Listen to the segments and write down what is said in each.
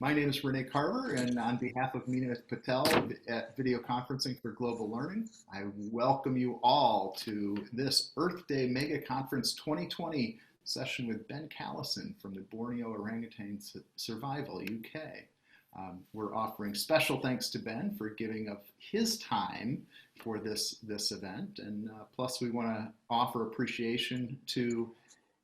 My name is Renee Carver, and on behalf of Meena Patel at Video Conferencing for Global Learning, I welcome you all to this Earth Day Mega Conference 2020 session with Ben Callison from the Borneo Orangutan Survival, UK. We're offering special thanks to Ben for giving up his time for this event, and plus we want to offer appreciation to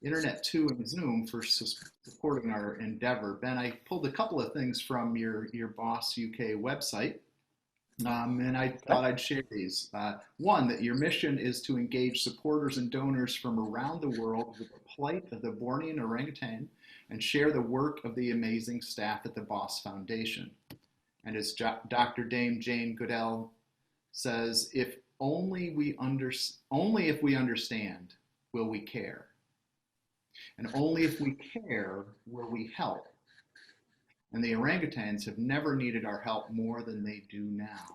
Internet 2 and Zoom for supporting our endeavor. Ben, I pulled a couple of things from your BOS UK website, and I thought I'd share these. One, that your mission is to engage supporters and donors from around the world with the plight of the Bornean orangutan and share the work of the amazing staff at the BOS Foundation. And as Dr. Dame Jane Goodell says, only if we understand will we care. And only if we care will we help. And the orangutans have never needed our help more than they do now.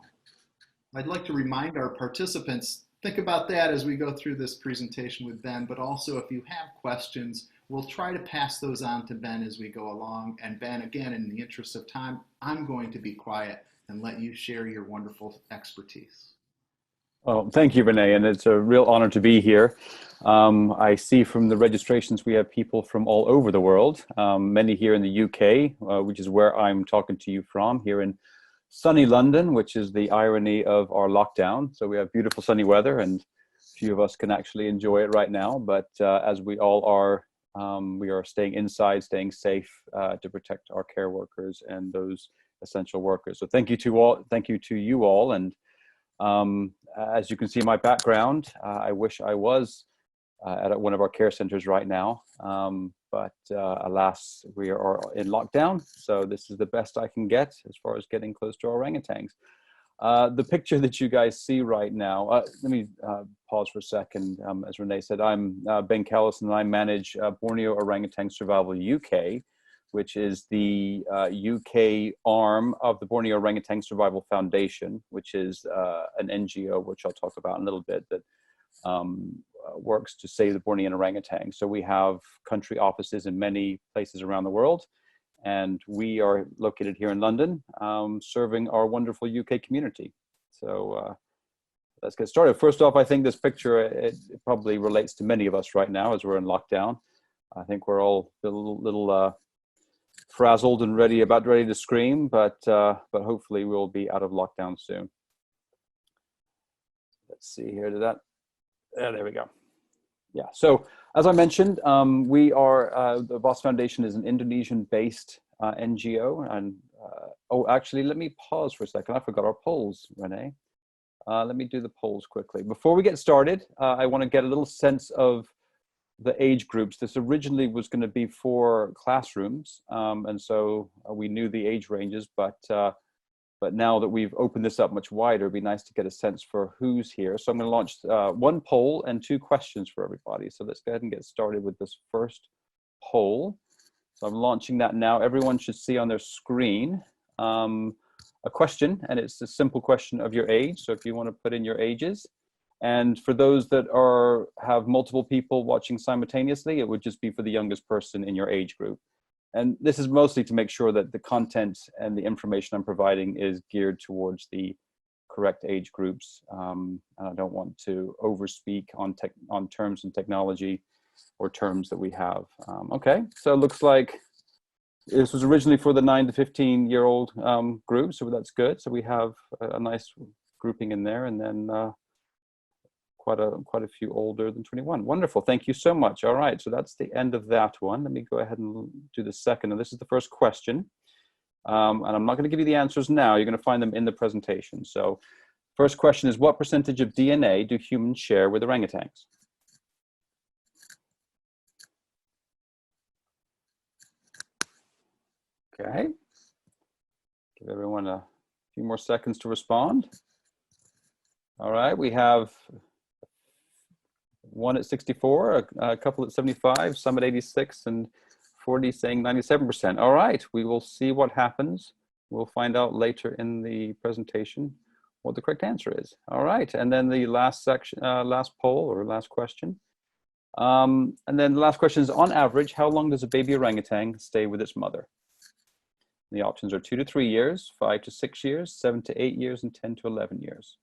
I'd like to remind our participants, think about that as we go through this presentation with Ben, but also if you have questions, we'll try to pass those on to Ben as we go along. And Ben, again, in the interest of time, I'm going to be quiet and let you share your wonderful expertise. Oh, thank you, Renee, and it's a real honor to be here. I see from the registrations we have people from all over the world, many here in the UK, which is where I'm talking to you from, here in sunny London, which is the irony of our lockdown. So we have beautiful sunny weather, and a few of us can actually enjoy it right now. But as we all are, we are staying inside, staying safe to protect our care workers and those essential workers. So thank you to all. Thank you to you all. And as you can see my background, I wish I was at one of our care centers right now, but alas, we are in lockdown, so this is the best I can get as far as getting close to our orangutans. The picture that you guys see right now, let me pause for a second. As Renee said, I'm Ben Callison, and I manage Borneo Orangutan Survival UK, which is the UK arm of the Borneo Orangutan Survival Foundation, which is an NGO, which I'll talk about in a little bit, that works to save the Bornean orangutan. So we have country offices in many places around the world, and we are located here in London, serving our wonderful UK community. So let's get started. First off, I think this picture, it probably relates to many of us right now as we're in lockdown. I think we're all a little frazzled and about ready to scream, but hopefully we'll be out of lockdown soon. Let's see here. There we go. Yeah. So as I mentioned, we are the BOS Foundation is an Indonesian-based NGO, and oh, actually, let me pause for a second. I forgot our polls, Renee. Let me do the polls quickly before we get started. I want to get a little sense of the age groups. This originally was going to be for classrooms, and so we knew the age ranges, but now that we've opened this up much wider, it'd be nice to get a sense for who's here. So I'm going to launch one poll and 2 questions for everybody. So let's go ahead and get started with this first poll. So I'm launching that now. Everyone should see on their screen a question, and it's a simple question of your age. So if you want to put in your ages. And for those that have multiple people watching simultaneously, it would just be for the youngest person in your age group. And this is mostly to make sure that the content and the information I'm providing is geared towards the correct age groups. And I don't want to overspeak on terms and technology or terms that we have. Okay, so it looks like this was originally for the 9 to 15-year-old group, so that's good. So we have a nice grouping in there, and then quite a few older than 21. Wonderful, thank you so much. All right, so that's the end of that one. Let me go ahead and do the second, and this is the first question. And I'm not going to give you the answers now. You're going to find them in the presentation. So first question is, what percentage of DNA do humans share with orangutans? Okay, give everyone a few more seconds to respond. All right, we have one at 64, a couple at 75, some at 86, and 40 saying 97%. All right, we will see what happens. We'll find out later in the presentation what the correct answer is. All right, and then the last section, last poll or last question. And then the last question is, on average, how long does a baby orangutan stay with its mother? The options are 2 to 3 years, 5 to 6 years, 7 to 8 years, and 10 to 11 years.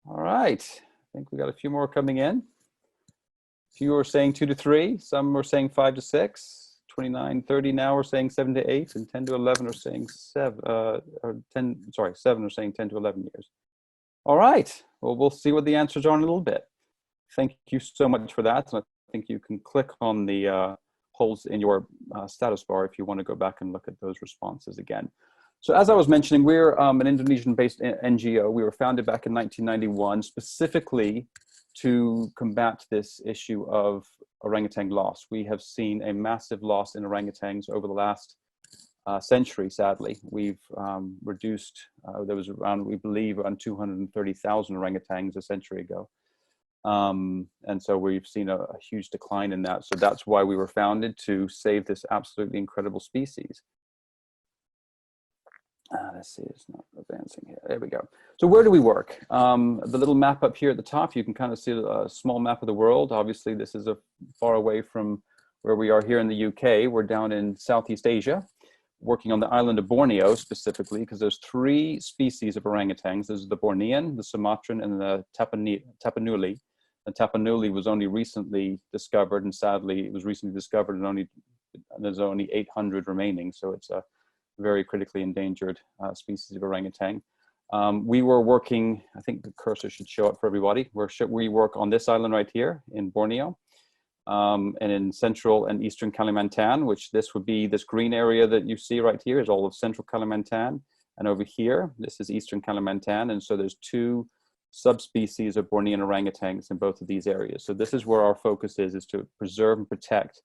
All right, I think we got a few more coming in. A few are saying 2 to 3, some are saying 5 to 6, 29, 30 now are saying 7 to 8, and 10 to 11 are saying 7, or 10, sorry, 7 are saying 10 to 11 years. All right, well, we'll see what the answers are in a little bit. Thank you so much for that. And I think you can click on the holes in your status bar if you want to go back and look at those responses again. So as I was mentioning, we're an Indonesian-based NGO. We were founded back in 1991 specifically to combat this issue of orangutan loss. We have seen a massive loss in orangutans over the last century, sadly. We've reduced, there was around, we believe, around 230,000 orangutans a century ago. And so we've seen a huge decline in that. So that's why we were founded, to save this absolutely incredible species. Let's see, it's not advancing here. There we go. So where do we work? The little map up here at the top, you can kind of see a small map of the world. Obviously, this is far away from where we are here in the UK. We're down in Southeast Asia, working on the island of Borneo specifically, because there's 3 species of orangutans. There's the Bornean, the Sumatran, and the Tapanuli. The Tapanuli was only recently discovered, and sadly, it was recently discovered, and there's only 800 remaining. So it's a very critically endangered species of orangutan. We were working, I think the cursor should show up for everybody. We work on this island right here in Borneo, and in central and eastern Kalimantan, which this would be, this green area that you see right here is all of central Kalimantan. And over here, this is eastern Kalimantan. And so there's 2 subspecies of Bornean orangutans in both of these areas. So this is where our focus is to preserve and protect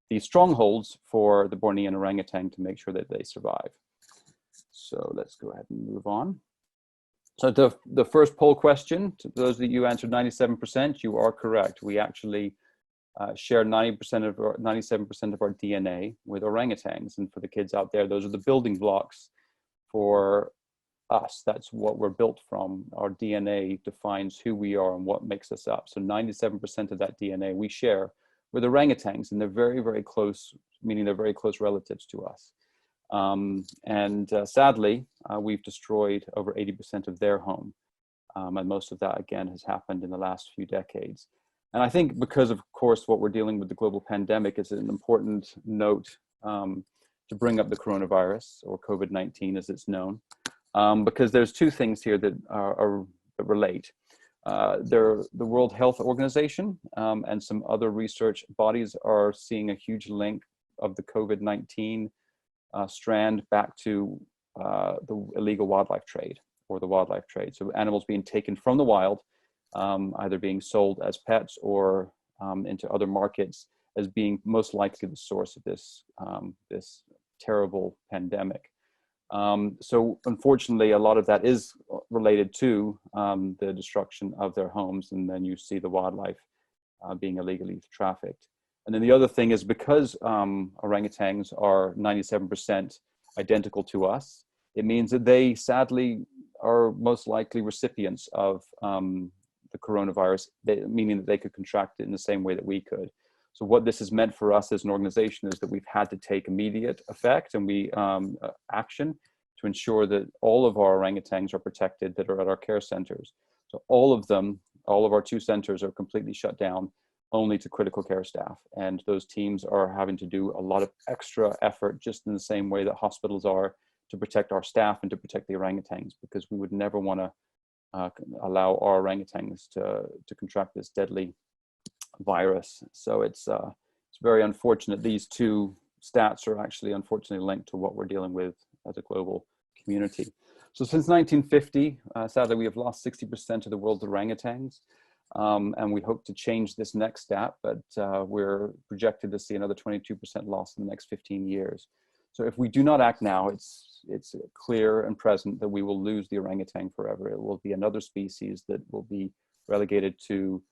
these strongholds for the Bornean orangutan to make sure that they survive. So let's go ahead and move on. So the first poll question, to those that you answered 97%, you are correct. We actually share 97% of our DNA with orangutans. And for the kids out there, those are the building blocks for us. That's what we're built from. Our DNA defines who we are and what makes us up. So 97% of that DNA we share with orangutans, and they're very, very close, meaning they're very close relatives to us. Sadly, we've destroyed over 80% of their home. And most of that, again, has happened in the last few decades. And I think because, of course, what we're dealing with the global pandemic is an important note to bring up the coronavirus, or COVID-19 as it's known, because there's 2 things here that that relate. The World Health Organization and some other research bodies are seeing a huge link of the COVID-19 strand back to the illegal wildlife trade, or the wildlife trade. So animals being taken from the wild, either being sold as pets or into other markets, as being most likely the source of this, this terrible pandemic. So unfortunately, a lot of that is related to the destruction of their homes, and then you see the wildlife being illegally trafficked. And then the other thing is, because orangutans are 97% identical to us, it means that they sadly are most likely recipients of the coronavirus, meaning that they could contract it in the same way that we could. So what this has meant for us as an organization is that we've had to take immediate effect and action to ensure that all of our orangutans are protected that are at our care centers. So all of them, all of our 2 centers are completely shut down, only to critical care staff. And those teams are having to do a lot of extra effort, just in the same way that hospitals are, to protect our staff and to protect the orangutans, because we would never want to allow our orangutans to contract this deadly virus. So it's very unfortunate. These 2 stats are actually unfortunately linked to what we're dealing with as a global community. So since 1950, sadly, we have lost 60% of the world's orangutans. And we hope to change this next stat, but we're projected to see another 22% loss in the next 15 years. So if we do not act now, it's clear and present that we will lose the orangutan forever. It will be another species that will be relegated to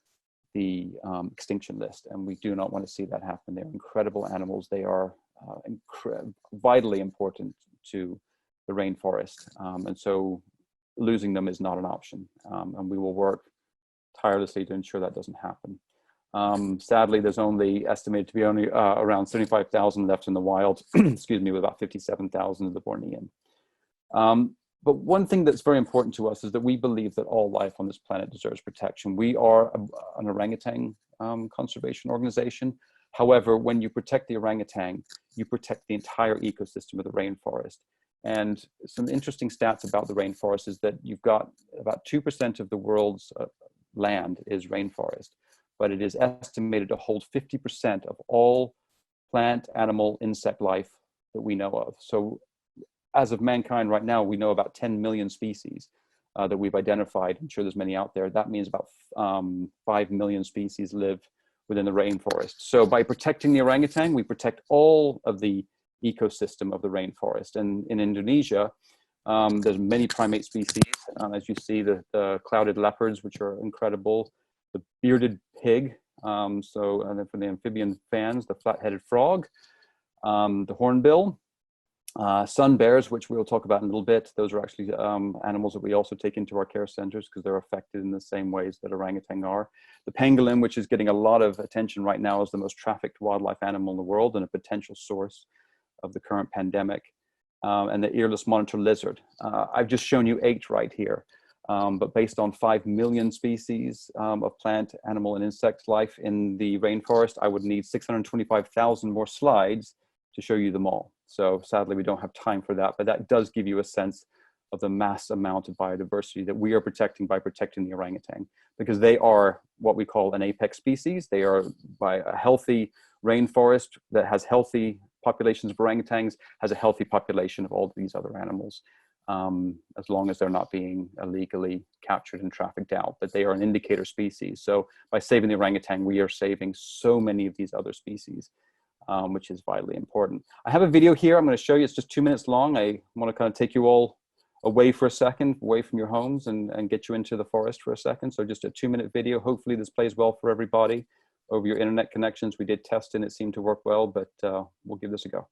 the extinction list, and we do not want to see that happen. They're incredible animals. They are vitally important to the rainforest, and so losing them is not an option, and we will work tirelessly to ensure that doesn't happen. Sadly, there's only estimated to be only around 75,000 left in the wild, excuse me, with about 57,000 of the Bornean. But one thing that's very important to us is that we believe that all life on this planet deserves protection. We are an orangutan conservation organization. However, when you protect the orangutan, you protect the entire ecosystem of the rainforest. And some interesting stats about the rainforest is that you've got about 2% of the world's land is rainforest, but it is estimated to hold 50% of all plant, animal, insect life that we know of. So as of mankind right now, we know about 10 million species that we've identified. I'm sure there's many out there. That means about 5 million species live within the rainforest. So by protecting the orangutan, we protect all of the ecosystem of the rainforest. And in Indonesia, there's many primate species. As you see, the clouded leopards, which are incredible, the bearded pig, and then for the amphibian fans, the flat-headed frog, the hornbill, sun bears, which we'll talk about in a little bit. Those are actually animals that we also take into our care centers because they're affected in the same ways that orangutan are. The pangolin, which is getting a lot of attention right now as the most trafficked wildlife animal in the world and a potential source of the current pandemic. And the earless monitor lizard. I've just shown you 8 right here, but based on 5 million species of plant, animal, and insect life in the rainforest, I would need 625,000 more slides to show you them all. So sadly, we don't have time for that, but that does give you a sense of the mass amount of biodiversity that we are protecting by protecting the orangutan, because they are what we call an apex species. They are, by a healthy rainforest that has healthy populations of orangutans, has a healthy population of all of these other animals, as long as they're not being illegally captured and trafficked out. But they are an indicator species. So by saving the orangutan, we are saving so many of these other species, which is vitally important. I have a video here I'm going to show you. It's just 2 minutes long. I want to kind of take you all away for a second, away from your homes, and get you into the forest for a second. So just a 2-minute video. Hopefully this plays well for everybody over your internet connections. We did test and it seemed to work well, but we'll give this a go.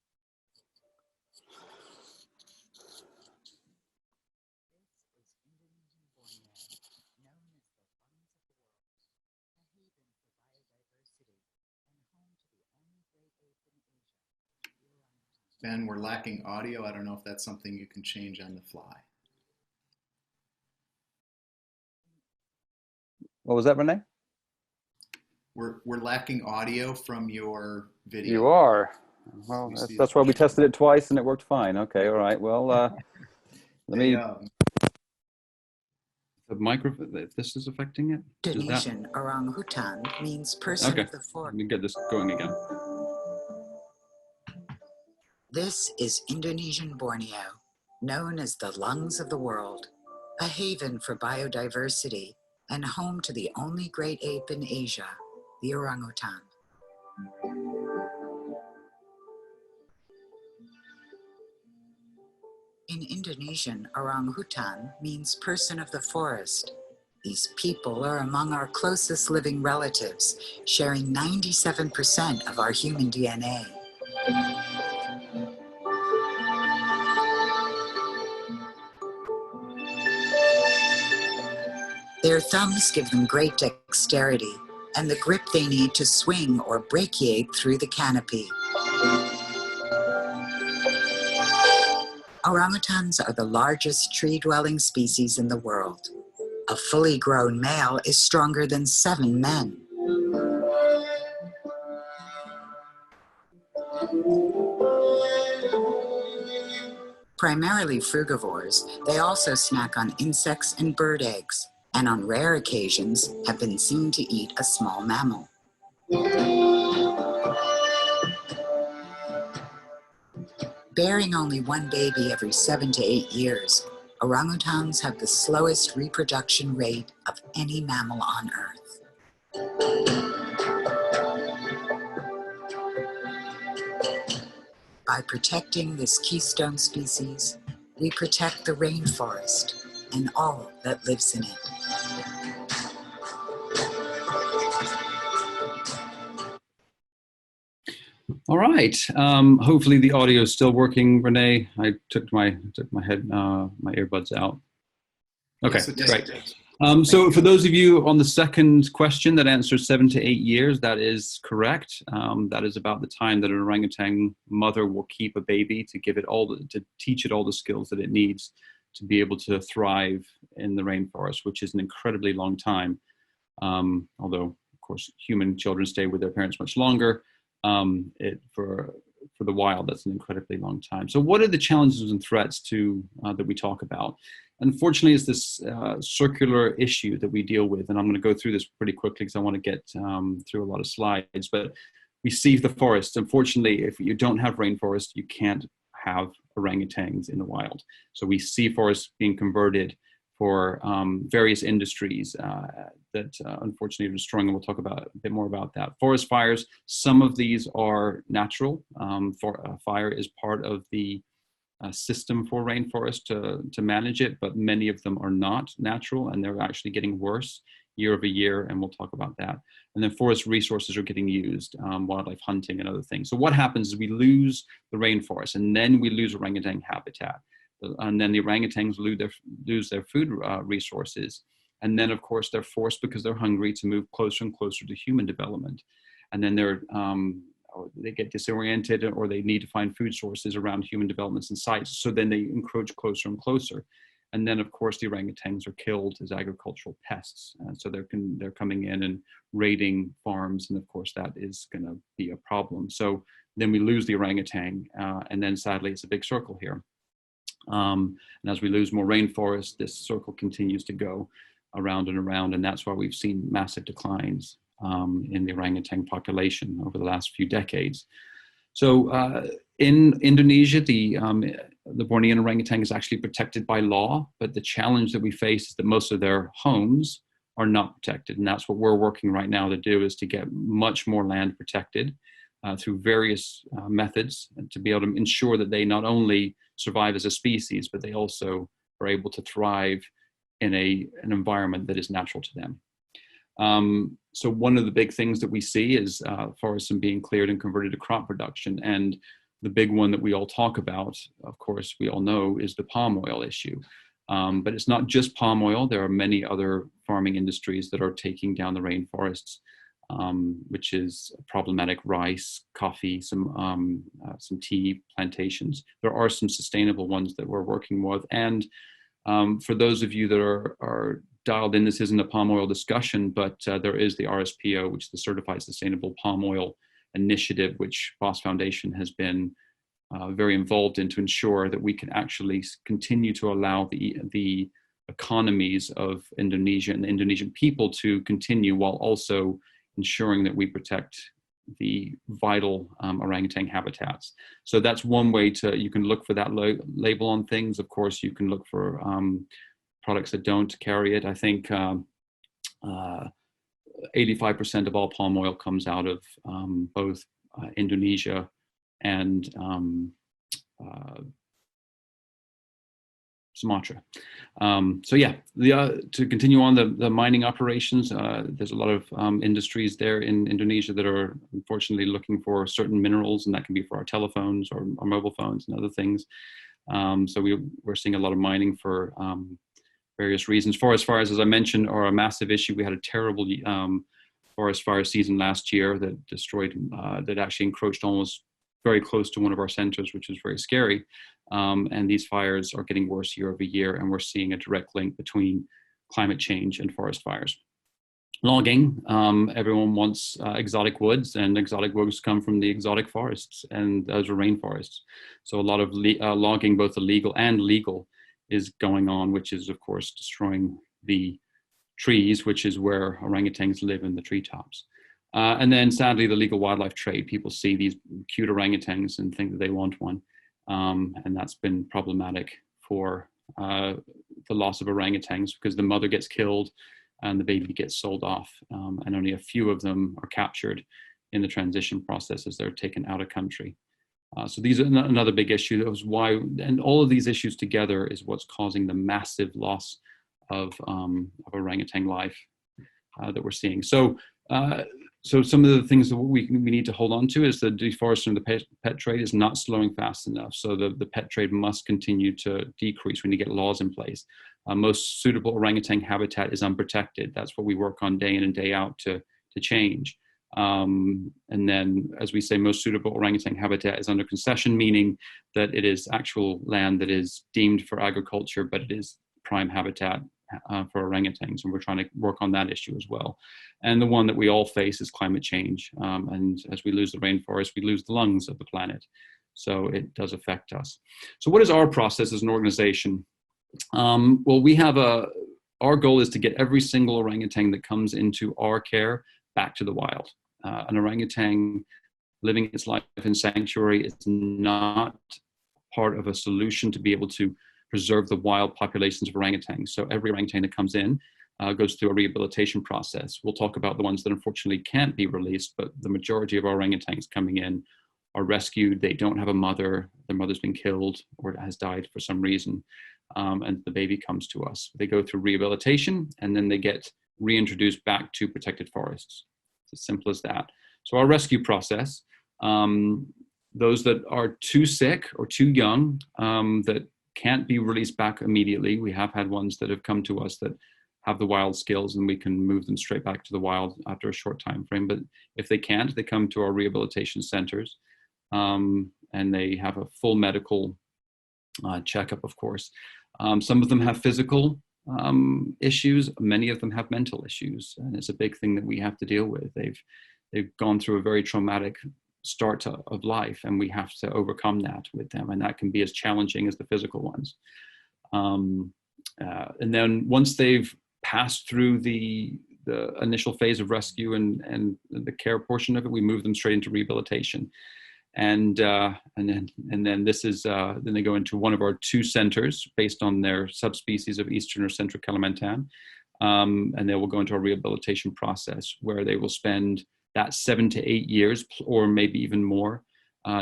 Ben, we're lacking audio. I don't know if that's something you can change on the fly. What was that, Renee? We're lacking audio from your video. You are. Well, that's why we tested it twice and it worked fine. Okay, all right. Well, let me. The microphone, if this is affecting it? Indonesian orangutan means person of the forest. Let me get this going again. This is Indonesian Borneo, known as the lungs of the world, a haven for biodiversity and home to the only great ape in Asia, the orangutan. In Indonesian, orangutan means person of the forest. These people are among our closest living relatives, sharing 97% of our human DNA. Their thumbs give them great dexterity and the grip they need to swing or brachiate through the canopy. Orangutans are the largest tree-dwelling species in the world. A fully grown male is stronger than 7 men. Primarily frugivores, they also snack on insects and bird eggs, and on rare occasions have been seen to eat a small mammal. Bearing only one baby every 7 to 8 years, orangutans have the slowest reproduction rate of any mammal on Earth. By protecting this keystone species, we protect the rainforest and all that lives in it. All right. Hopefully the audio is still working, Renee. I took my earbuds out. Okay, yes, great. So for those of you on the second question that answers 7 to 8 years, that is correct. That is about the time that an orangutan mother will keep a baby to give it to teach it all the skills that it needs to be able to thrive in the rainforest, which is an incredibly long time. Although, of course, human children stay with their parents much longer. For the wild, that's an incredibly long time. So what are the challenges and threats that we talk about? Unfortunately, it's this circular issue that we deal with, and I'm going to go through this pretty quickly because I want to get through a lot of slides, but we see the forest. Unfortunately, if you don't have rainforest, you can't have orangutans in the wild. So we see forests being converted for various industries that unfortunately are destroying, and we'll talk about a bit more about that. Forest fires, some of these are natural. Fire is part of the system for rainforest to manage it, but many of them are not natural, and they're actually getting worse year over year, and we'll talk about that. And then forest resources are getting used, wildlife hunting and other things. So what happens is we lose the rainforest, and then we lose orangutan habitat. And then the orangutans lose their food resources. And then, of course, they're forced, because they're hungry, to move closer and closer to human development. And then they get disoriented, or they need to find food sources around human developments and sites. So then they encroach closer and closer. And then, of course, the orangutans are killed as agricultural pests. So they're coming in and raiding farms. And of course, that is going to be a problem. So then we lose the orangutan. And then sadly, it's a big circle here. And as we lose more rainforest, this circle continues to go around and around. And that's why we've seen massive declines in the orangutan population over the last few decades. So in Indonesia, the Bornean orangutan is actually protected by law, but the challenge that we face is that most of their homes are not protected. And that's what we're working right now to do, is to get much more land protected through various methods, and to be able to ensure that they not only survive as a species, but they also are able to thrive in an environment that is natural to them. So one of the big things that we see is forests being cleared and converted to crop production. And the big one that we all talk about, of course, we all know, is the palm oil issue. But it's not just palm oil. There are many other farming industries that are taking down the rainforests, which is problematic: rice, coffee, some tea plantations. There are some sustainable ones that we're working with. And for those of you that are dialed in, this isn't a palm oil discussion, but there is the RSPO, which is the Certified Sustainable Palm Oil Initiative, which BOS Foundation has been very involved in, to ensure that we can actually continue to allow the economies of Indonesia and the Indonesian people to continue, while also ensuring that we protect the vital orangutan habitats. So that's one way you can look for that label on things. Of course, you can look for products that don't carry it. I think 85% of all palm oil comes out of both Indonesia and Sumatra. So yeah, to continue on the mining operations, there's a lot of industries there in Indonesia that are unfortunately looking for certain minerals, and that can be for our telephones or our mobile phones and other things. So we're seeing a lot of mining for various reasons. Forest fires, as I mentioned, are a massive issue. We had a terrible forest fire season last year that destroyed, that actually encroached almost very close to one of our centers, which was very scary. And these fires are getting worse year over year, and we're seeing a direct link between climate change and forest fires. Logging, everyone wants exotic woods, and exotic woods come from the exotic forests, and those are rainforests. So a lot of logging, both illegal and legal, is going on, which is of course destroying the trees, which is where orangutans live, in the treetops. And then sadly, the legal wildlife trade. People see these cute orangutans and think that they want one. And that's been problematic for the loss of orangutans, because the mother gets killed and the baby gets sold off. And only a few of them are captured in the transition process as they're taken out of country. So these are another big issue. That was why, and all of these issues together is what's causing the massive loss of orangutan life that we're seeing. So some of the things that we need to hold on to is the deforestation of the pet trade is not slowing fast enough. So the pet trade must continue to decrease. We need to get laws in place. Most suitable orangutan habitat is unprotected. That's what we work on day in and day out to change. And then, as we say, most suitable orangutan habitat is under concession, meaning that it is actual land that is deemed for agriculture, but it is prime habitat for orangutans, and we're trying to work on that issue as well. And the one that we all face is climate change. And as we lose the rainforest, we lose the lungs of the planet. So it does affect us. So what is our process as an organization? Well, we have our goal is to get every single orangutan that comes into our care back to the wild. An orangutan living its life in sanctuary is not part of a solution to be able to preserve the wild populations of orangutans. So every orangutan that comes in goes through a rehabilitation process. We'll talk about the ones that unfortunately can't be released, but the majority of our orangutans coming in are rescued. They don't have a mother. Their mother's been killed or has died for some reason. And the baby comes to us. They go through rehabilitation, and then they get reintroduced back to protected forests. It's as simple as that. So our rescue process, those that are too sick or too young, that can't be released back immediately. We have had ones that have come to us that have the wild skills, and we can move them straight back to the wild after a short time frame. But if they can't, they come to our rehabilitation centers, and they have a full medical checkup, of course. Some of them have physical issues. Many of them have mental issues, and it's a big thing that we have to deal with. They've gone through a very traumatic start of life, and we have to overcome that with them, and that can be as challenging as the physical ones. And then once they've passed through the initial phase of rescue and the care portion of it, we move them straight into rehabilitation. And then this is then they go into one of our 2 centers based on their subspecies of Eastern or Central Kalimantan, and they will go into our rehabilitation process, where they will spend that 7 to 8 years, or maybe even more,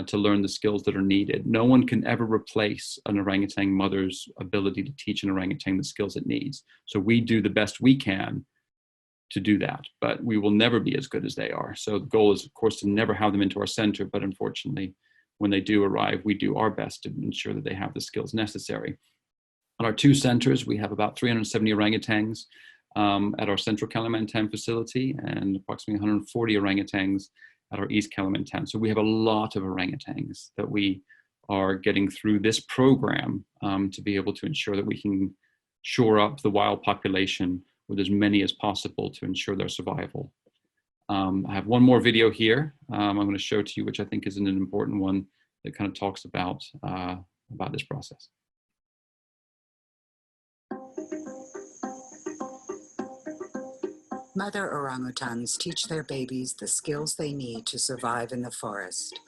to learn the skills that are needed. No one can ever replace an orangutan mother's ability to teach an orangutan the skills it needs. So we do the best we can to do that, but we will never be as good as they are. So the goal is, of course, to never have them into our center, but unfortunately, when they do arrive, we do our best to ensure that they have the skills necessary. At our 2 centers, we have about 370 orangutans at our Central Kalimantan facility, and approximately 140 orangutans at our East Kalimantan. So we have a lot of orangutans that we are getting through this program to be able to ensure that we can shore up the wild population with as many as possible to ensure their survival. I have one more video here I'm going to show to you, which I think is an important one that kind of talks about this process. Mother orangutans teach their babies the skills they need to survive in the forest.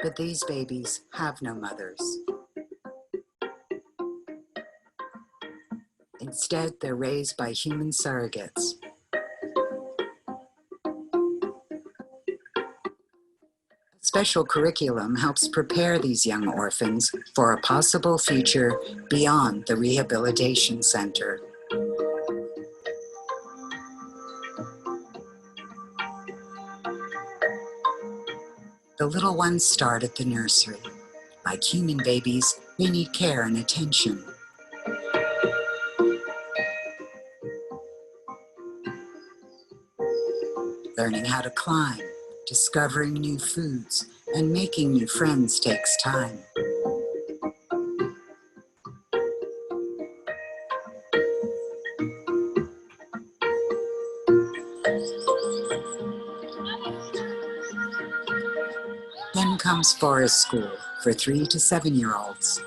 But these babies have no mothers. Instead, they're raised by human surrogates. A special curriculum helps prepare these young orphans for a possible future beyond the rehabilitation center. The little ones start at the nursery. Like human babies, they need care and attention. Learning how to climb, discovering new foods, and making new friends takes time. Then comes forest school for 3 to 7-year-olds.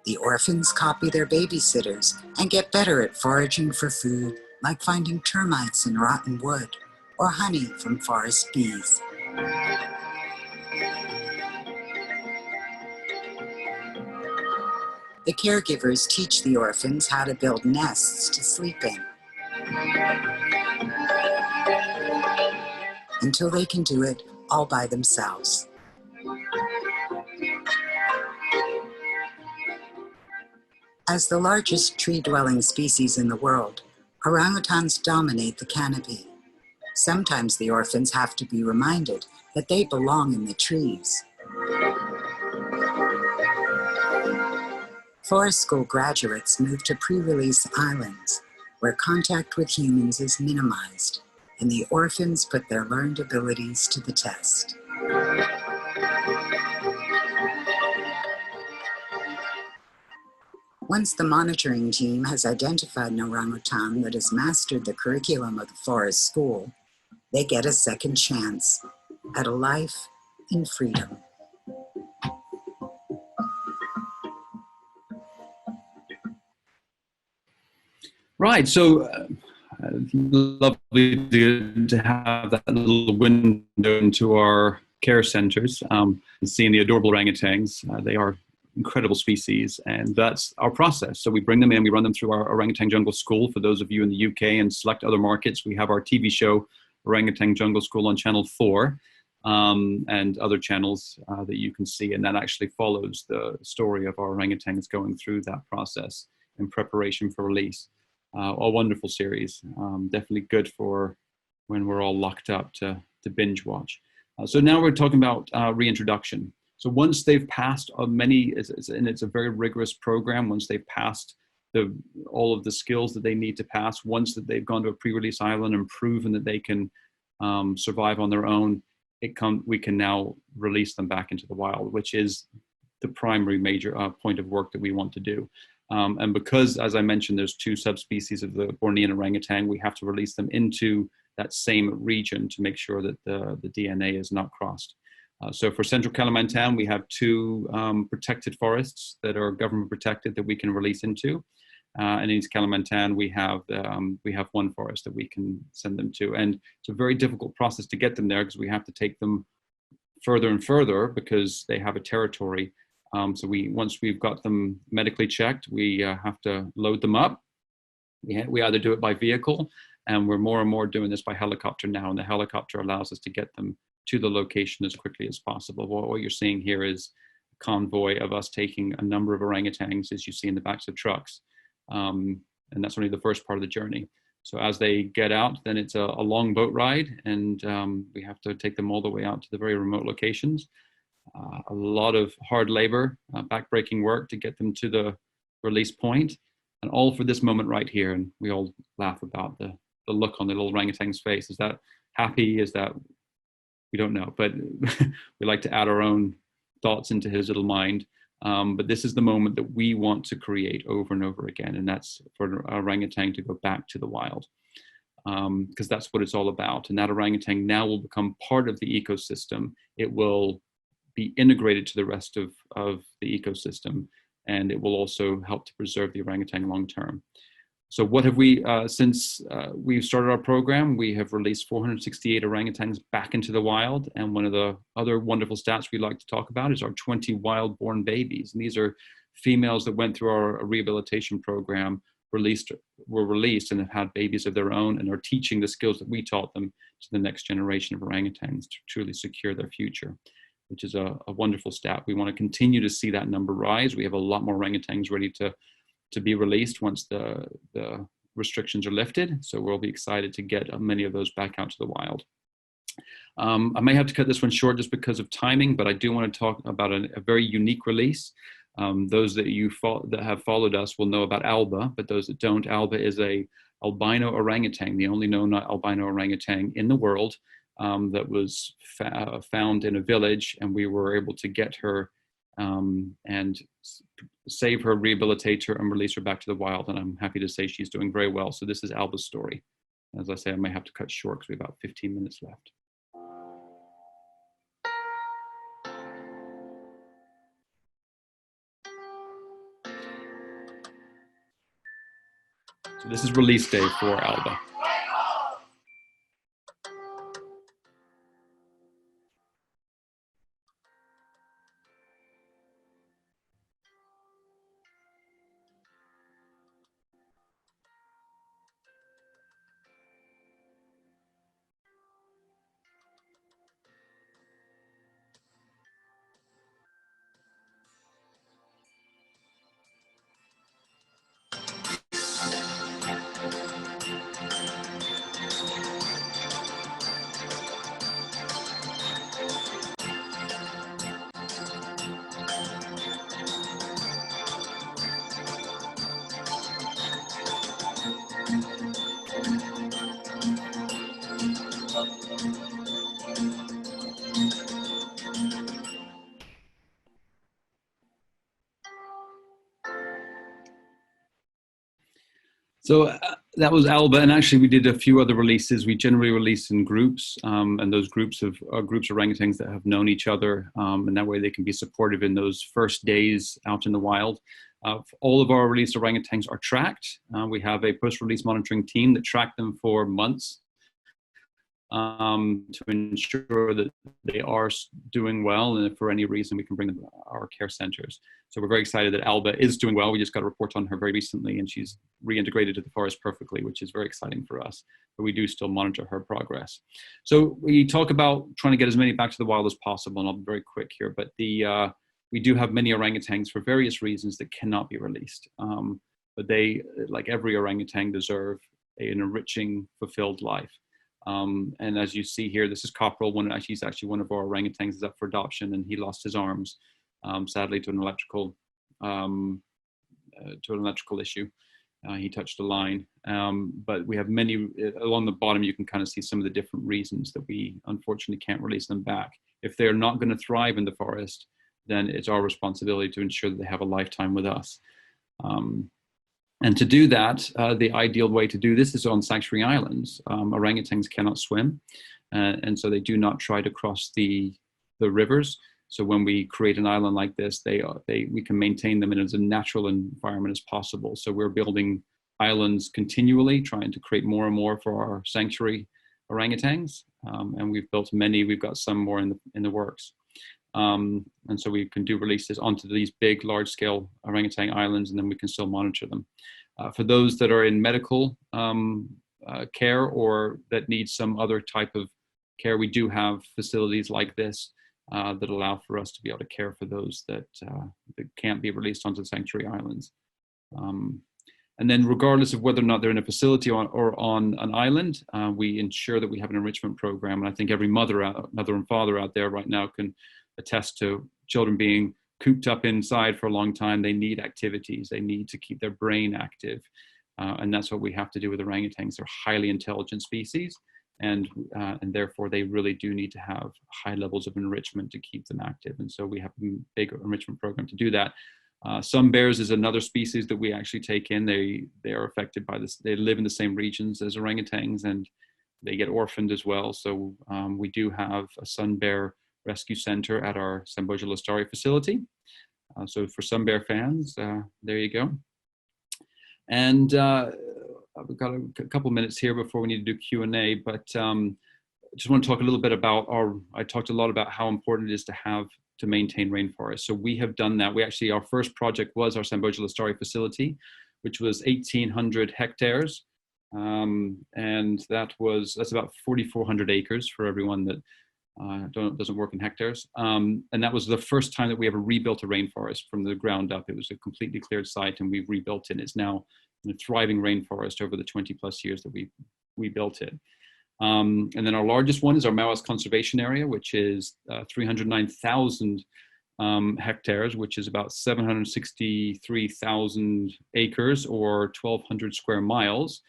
The orphans copy their babysitters and get better at foraging for food, like finding termites in rotten wood or honey from forest bees. The caregivers teach the orphans how to build nests to sleep in, until they can do it all by themselves. As the largest tree-dwelling species in the world, orangutans dominate the canopy. Sometimes the orphans have to be reminded that they belong in the trees. Forest school graduates move to pre-release islands, where contact with humans is minimized, and the orphans put their learned abilities to the test. Once the monitoring team has identified an orangutan that has mastered the curriculum of the forest school, they get a second chance at a life in freedom. Right, so lovely to have that little window into our care centers and seeing the adorable orangutans. They are incredible species, and that's our process. So we bring them in, we run them through our Orangutan Jungle School. For those of you in the UK and select other markets, we have our TV show, Orangutan Jungle School on Channel 4, and other channels that you can see, and that actually follows the story of our orangutans going through that process in preparation for release. A wonderful series, definitely good for when we're all locked up to binge watch. So now we're talking about reintroduction. So once they've passed and it's a very rigorous program, once they've passed all of the skills that they need to pass, once that they've gone to a pre-release island and proven that they can survive on their own, we can now release them back into the wild, which is the primary major point of work that we want to do. And because, as I mentioned, there's two subspecies of the Bornean orangutan, we have to release them into that same region to make sure that the DNA is not crossed. So for Central Kalimantan, we have two protected forests that are government protected that we can release into. And in East Kalimantan, we have one forest that we can send them to. And it's a very difficult process to get them there because we have to take them further and further because they have a territory. So once we've got them medically checked, we have to load them up. We either do it by vehicle, and we're more and more doing this by helicopter now, and the helicopter allows us to get them to the location as quickly as possible. What you're seeing here is a convoy of us taking a number of orangutans, as you see in the backs of trucks, and that's only the first part of the journey. So as they get out, then it's a long boat ride, and we have to take them all the way out to the very remote locations. A lot of hard labor, back-breaking work to get them to the release point, and all for this moment right here. And we all laugh about the look on the little orangutan's face. Is that happy? Is that, we don't know, but we like to add our own thoughts into his little mind. But this is the moment that we want to create over and over again, and that's for an orangutan to go back to the wild, because that's what it's all about. And that orangutan now will become part of the ecosystem. It will be integrated to the rest of the ecosystem, and it will also help to preserve the orangutan long term. So what have we, since we've started our program, we have released 468 orangutans back into the wild. And one of the other wonderful stats we like to talk about is our 20 wild-born babies. And these are females that went through our rehabilitation program, were released and have had babies of their own and are teaching the skills that we taught them to the next generation of orangutans to truly secure their future, which is a wonderful stat. We want to continue to see that number rise. We have a lot more orangutans ready to be released once the restrictions are lifted. So we'll be excited to get many of those back out to the wild. I may have to cut this one short just because of timing, but I do want to talk about a very unique release. Those that have followed us will know about Alba, but those that don't, Alba is a albino orangutan, the only known albino orangutan in the world, that was found in a village, and we were able to get her and save her, rehabilitate her, and release her back to the wild. And I'm happy to say she's doing very well. So this is Alba's story. As I say, I may have to cut short because we have about 15 minutes left. So this is release day for Alba. So that was Alba, and actually we did a few other releases. We generally release in groups, and those groups are groups of orangutans that have known each other, and that way they can be supportive in those first days out in the wild. All of our released orangutans are tracked. We have a post-release monitoring team that tracked them for months to ensure that they are doing well, and if for any reason we can bring them to our care centers. So we're very excited that Alba is doing well. We just got a report on her very recently, and she's reintegrated to the forest perfectly, which is very exciting for us. But we do still monitor her progress. So we talk about trying to get as many back to the wild as possible, and I'll be very quick here. But we do have many orangutans for various reasons that cannot be released. But they, like every orangutan, deserve an enriching, fulfilled life. And as you see here, this is Copperel. He's actually one of our orangutans is up for adoption, and he lost his arms, sadly, to an electrical issue. He touched a line. But we have many along the bottom. You can kind of see some of the different reasons that we unfortunately can't release them back. If they're not going to thrive in the forest, then it's our responsibility to ensure that they have a lifetime with us. And to do that, the ideal way to do this is on sanctuary islands. Orangutans cannot swim, and so they do not try to cross the rivers. So when we create an island like this, we can maintain them in as a natural environment as possible. So we're building islands continually, trying to create more and more for our sanctuary orangutans. And we've built many. We've got some more in the works. And so we can do releases onto these big, large-scale orangutan islands, and then we can still monitor them. For those that are in medical care or that need some other type of care, we do have facilities like this that allow for us to be able to care for those that can't be released onto the sanctuary islands. And then regardless of whether or not they're in a facility or on an island, we ensure that we have an enrichment program. And I think every mother and father out there right now can attest to children being cooped up inside for a long time. They need activities. They need to keep their brain active. And that's what we have to do with orangutans. They're highly intelligent species, and therefore they really do need to have high levels of enrichment to keep them active. And so we have a big enrichment program to do that. Sun bears is another species that we actually take in. They are affected by this. They live in the same regions as orangutans, and they get orphaned as well. So we do have a sun bear rescue center at our Samboja Lestari facility. So for sun bear fans, there you go. And we've got a couple minutes here before we need to do Q&A, but I just want to talk a little bit about I talked a lot about how important it is to maintain rainforests. So we have done that. Our first project was our Samboja Lestari facility, which was 1,800 hectares. And that's about 4,400 acres for everyone that doesn't work in hectares. And that was the first time that we ever rebuilt a rainforest from the ground up. It was a completely cleared site, and we've rebuilt it. It's now a thriving rainforest over the 20 plus years that we built it. And then our largest one is our BOS conservation area, which is 309,000 hectares, which is about 763,000 acres or 1,200 square miles.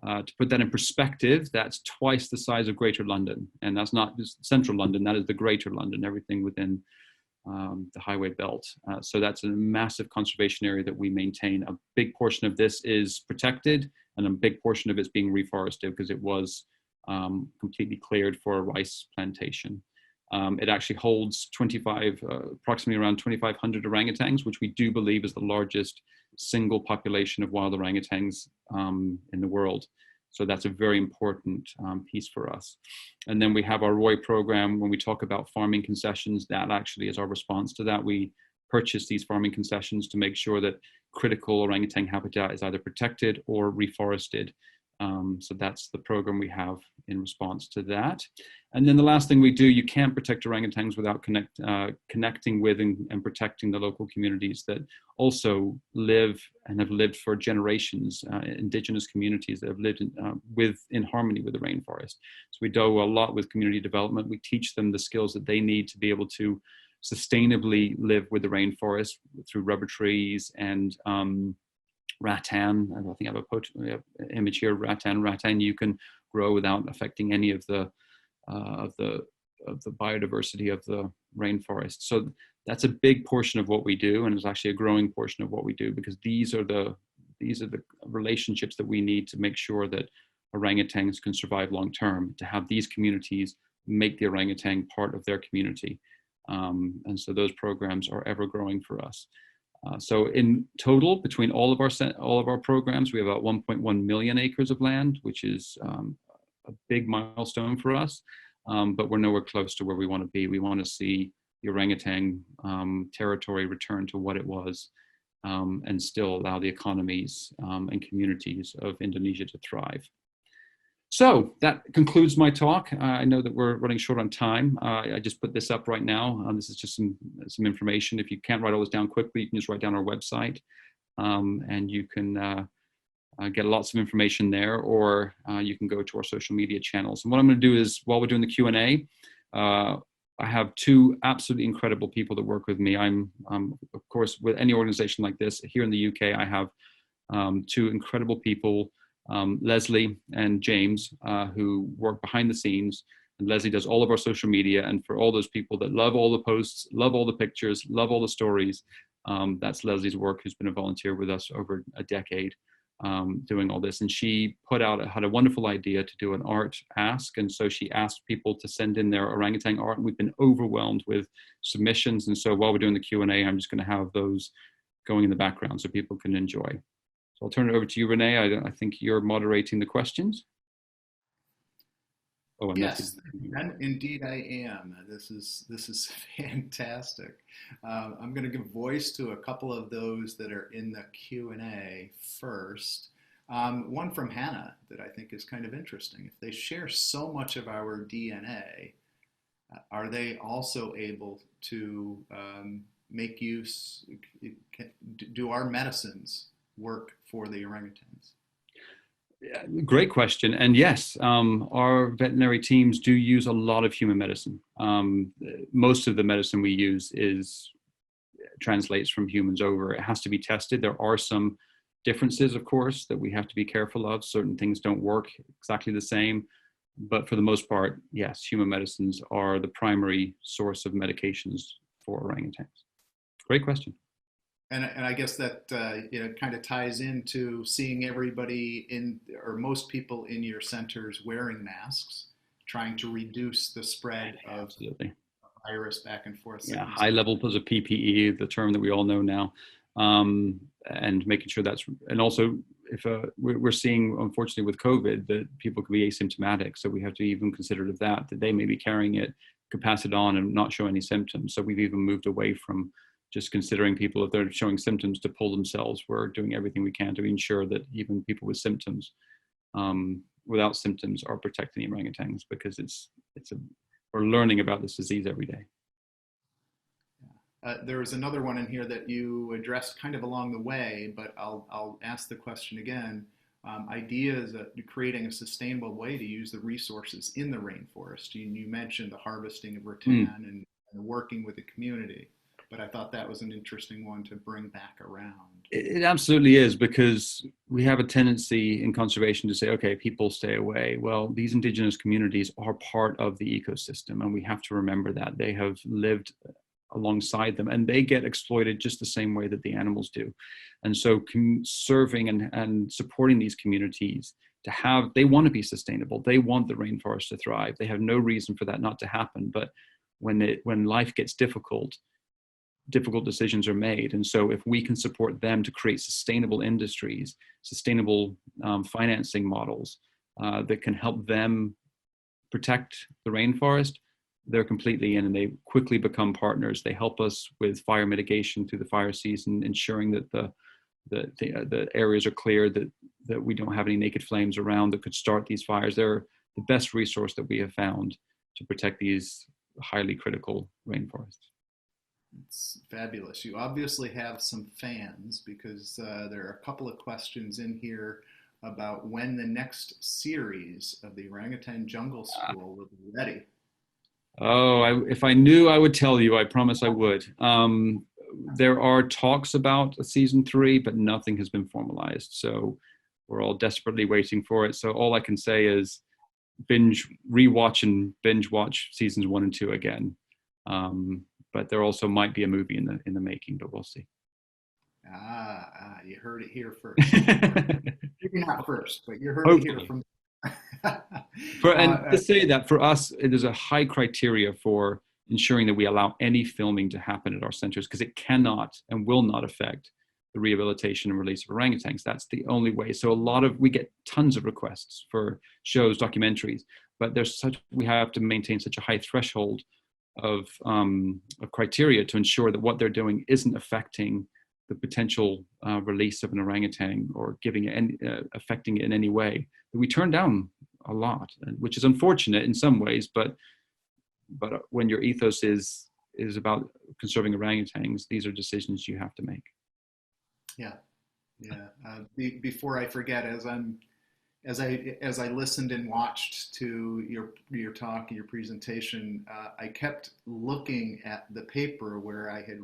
To put that in perspective, that's twice the size of Greater London. And that's not just central London, that is the Greater London, everything within the highway belt. So that's a massive conservation area that we maintain. A big portion of this is protected, and a big portion of it's being reforested because it was completely cleared for a rice plantation. It actually holds approximately around 2,500 orangutans, which we do believe is the largest single population of wild orangutans in the world. So that's a very important piece for us. And then we have our ROI program. When we talk about farming concessions, that actually is our response to that. We purchase these farming concessions to make sure that critical orangutan habitat is either protected or reforested. So that's the program we have in response to that. And then the last thing we do, you can't protect orangutans without connecting with and protecting the local communities that also live and have lived for generations, indigenous communities that have lived in harmony with the rainforest. So we do a lot with community development. We teach them the skills that they need to be able to sustainably live with the rainforest through rubber trees and rattan. I think I have an image here. Rattan you can grow without affecting any of the biodiversity of the rainforest. So that's a big portion of what we do, and it's actually a growing portion of what we do, because these are the these are the relationships that we need to make sure that orangutans can survive long term, to have these communities make the orangutan part of their community. And so those programs are ever growing for us. So in total, between all of our programs, we have about 1.1 million acres of land, which is a big milestone for us. But we're nowhere close to where we want to be. We want to see the orangutan territory return to what it was, and still allow the economies and communities of Indonesia to thrive. So that concludes my talk. I know that we're running short on time. I just put this up right now. This is just some information. If you can't write all this down quickly, you can just write down our website, and you can get lots of information there, or you can go to our social media channels. And what I'm going to do is, while we're doing the Q&A, I have two absolutely incredible people that work with me. I'm of course, with any organization like this here in the UK, I have two incredible people, Leslie and James, who work behind the scenes. And Leslie does all of our social media. And for all those people that love all the posts, love all the pictures, love all the stories, that's Leslie's work, who's been a volunteer with us over a decade, doing all this. And she had a wonderful idea to do an art ask. And so she asked people to send in their orangutan art. And we've been overwhelmed with submissions. And so while we're doing the Q&A, I'm just going to have those going in the background so people can enjoy. So I'll turn it over to you, Renee. I think you're moderating the questions. Oh, yes, indeed I am. This is fantastic. I'm going to give voice to a couple of those that are in the Q&A first. One from Hannah that I think is kind of interesting. If they share so much of our DNA, are they also able to make use, do our medicines work for the orangutans? Yeah, great question. And yes, our veterinary teams do use a lot of human medicine. Most of the medicine we use translates from humans over. It has to be tested. There are some differences, of course, that we have to be careful of. Certain things don't work exactly the same. But for the most part, yes, human medicines are the primary source of medications for orangutans. Great question. And I guess that kind of ties into seeing everybody or most people in your centers wearing masks, trying to reduce the spread of virus back and forth. Yeah, high levels of PPE, the term that we all know now, and making sure and also if we're seeing, unfortunately, with COVID, that people can be asymptomatic, so we have to even consider that they may be carrying it, could pass it on and not show any symptoms. So we've even moved away from just considering people, if they're showing symptoms, to pull themselves. We're doing everything we can to ensure that even people with symptoms, without symptoms, are protecting the orangutans, because we're learning about this disease every day. There was another one in here that you addressed kind of along the way, but I'll ask the question again. Ideas of creating a sustainable way to use the resources in the rainforest. You mentioned the harvesting of rattan and working with the community. But I thought that was an interesting one to bring back around. It absolutely is, because we have a tendency in conservation to say, okay, people stay away. Well, these indigenous communities are part of the ecosystem, and we have to remember that. They have lived alongside them, and they get exploited just the same way that the animals do. And so serving and supporting these communities they want to be sustainable. They want the rainforest to thrive. They have no reason for that not to happen. But when life gets difficult decisions are made. And so if we can support them to create sustainable industries, sustainable financing models that can help them protect the rainforest, they're completely in, and they quickly become partners. They help us with fire mitigation through the fire season, ensuring that the areas are clear, that we don't have any naked flames around that could start these fires. They're the best resource that we have found to protect these highly critical rainforests. It's fabulous. You obviously have some fans, because there are a couple of questions in here about when the next series of the Orangutan Jungle School will be ready. Oh, if I knew, I would tell you. I promise I would. There are talks about a season 3, but nothing has been formalized. So we're all desperately waiting for it. So all I can say is rewatch and binge watch seasons 1 and 2 again. But there also might be a movie in the making, but we'll see. You heard it here first. Maybe not first, but you heard it here Hopefully. from. And to say that for us, it is a high criteria for ensuring that we allow any filming to happen at our centers, because it cannot and will not affect the rehabilitation and release of orangutans. That's the only way. So we get tons of requests for shows, documentaries, but we have to maintain such a high threshold of criteria to ensure that what they're doing isn't affecting the potential release of an orangutan or affecting it in any way, that we turn down a lot, which is unfortunate in some ways, but when your ethos is about conserving orangutans, these are decisions you have to make. Yeah. Before I forget, as I listened and watched to your talk and your presentation, I kept looking at the paper where I had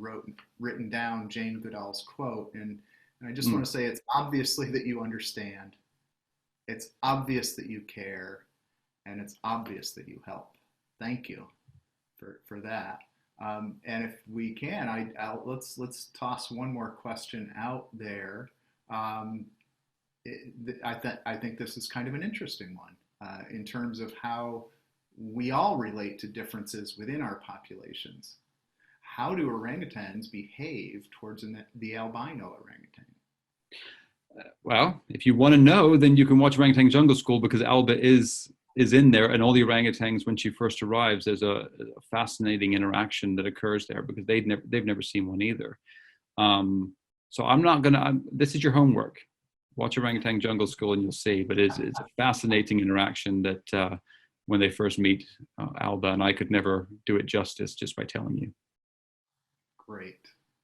written down Jane Goodall's quote, and I just want to say it's obviously that you understand, it's obvious that you care, and it's obvious that you help. Thank you for that. And if we can, let's toss one more question out there. I think this is kind of an interesting one in terms of how we all relate to differences within our populations. How do orangutans behave towards the albino orangutan? Well, if you want to know, then you can watch Orangutan Jungle School, because Alba is in there, and all the orangutans, when she first arrives, there's a fascinating interaction that occurs there, because they've never seen one either. So I'm not gonna. This is your homework. Watch Orangutan Jungle School and you'll see. But it's a fascinating interaction that when they first meet Alba, and I could never do it justice just by telling you.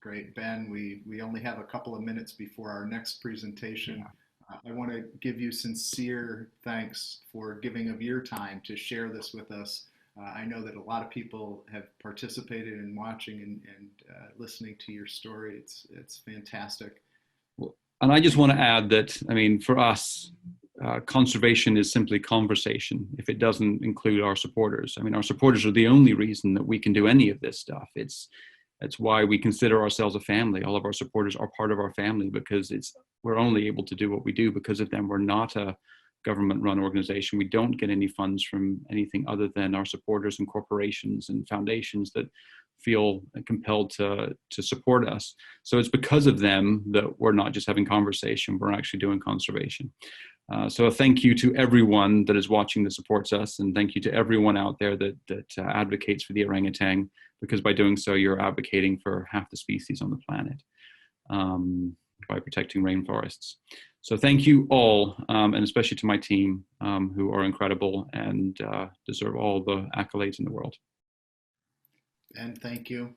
Great, Ben. We only have a couple of minutes before our next presentation. I want to give you sincere thanks for giving of your time to share this with us. I know that a lot of people have participated in watching and listening to your story. It's fantastic. Well, and I just want to add that, I mean, for us, conservation is simply conversation if it doesn't include our supporters. I mean, our supporters are the only reason that we can do any of this stuff. It's why we consider ourselves a family. All of our supporters are part of our family, because we're only able to do what we do because of them. We're not a government-run organization. We don't get any funds from anything other than our supporters and corporations and foundations that feel compelled to support us. So it's because of them that we're not just having conversation, we're actually doing conservation. So a thank you to everyone that is watching that supports us, and thank you to everyone out there that advocates for the orangutan, because by doing so, you're advocating for half the species on the planet by protecting rainforests. So thank you all, and especially to my team, who are incredible and deserve all the accolades in the world. And thank you.